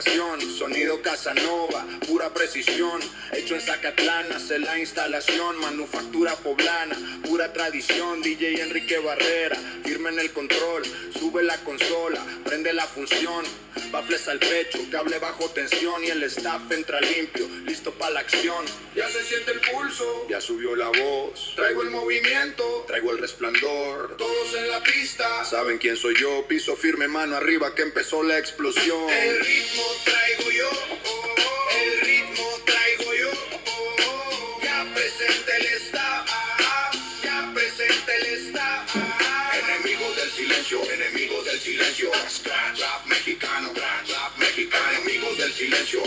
generación, sonido Casanova, pura precisión, hecho en Zacatlán, hace la instalación, manufactura poblana, pura tradición, DJ Enrique Barrera, firme en el control, sube la consola, prende la función, baffles al pecho, cable bajo tensión y el staff entra limpio, listo para la acción, ya se siente el pulso, ya subió la voz, traigo el movimiento, traigo el resplandor, todos en la pista, saben quién soy yo, piso firme, mano arriba que empezó la explosión. El ritmo traigo yo, el ritmo traigo yo, ya presente el staff, ya presente el staff. Enemigos del silencio, scratch rap mexicano,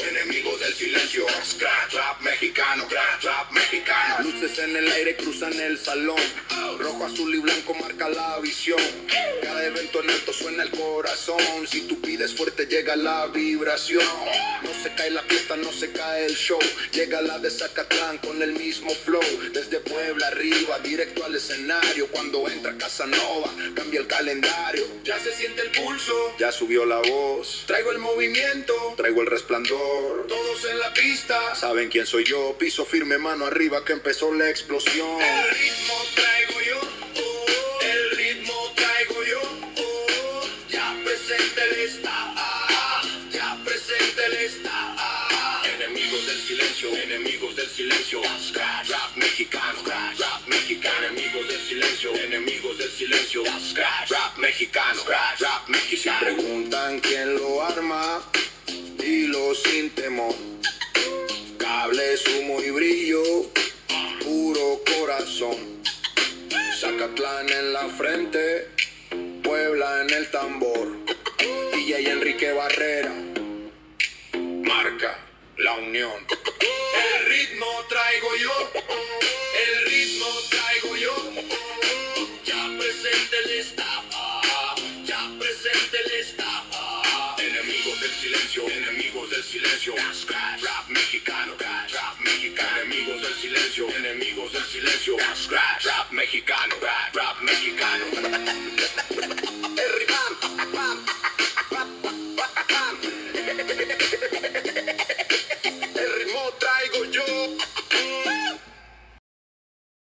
enemigos del silencio, scratch rap mexicano, luces en el aire cruzan el salón, rojo, azul y blanco marca la visión, cada evento en alto suena el corazón, si tú pides fuerte llega la vibración, no se cae la fiesta, no se cae el show, llega la de Zacatlán con el mismo flow, desde Puebla arriba, directo al escenario, cuando entra Casanova, cambia el calendario, ya se siente el pulso, ya subió la voz, traigo el movimiento, traigo el resplandor, todos en la pista, saben quién soy yo, piso firme, mano arriba que empezó la explosión. El ritmo traigo yo, el ritmo traigo yo, ya presente el staff, ya presente el staff. Enemigos del silencio, scratch rap mexicano, enemigos del silencio, scratch rap mexicano, Si preguntan quién lo arma, dilo sin temor, cables, humo y brillo, puro corazón, Zacatlán en la frente, Puebla en el tambor, DJ Enrique Barrera, marca la unión. El ritmo traigo yo, el ritmo traigo yo, ya presente el staff, ya presente el staff. Enemigos del silencio, scratch rap mexicano, enemigos del silencio, scratch rap mexicano.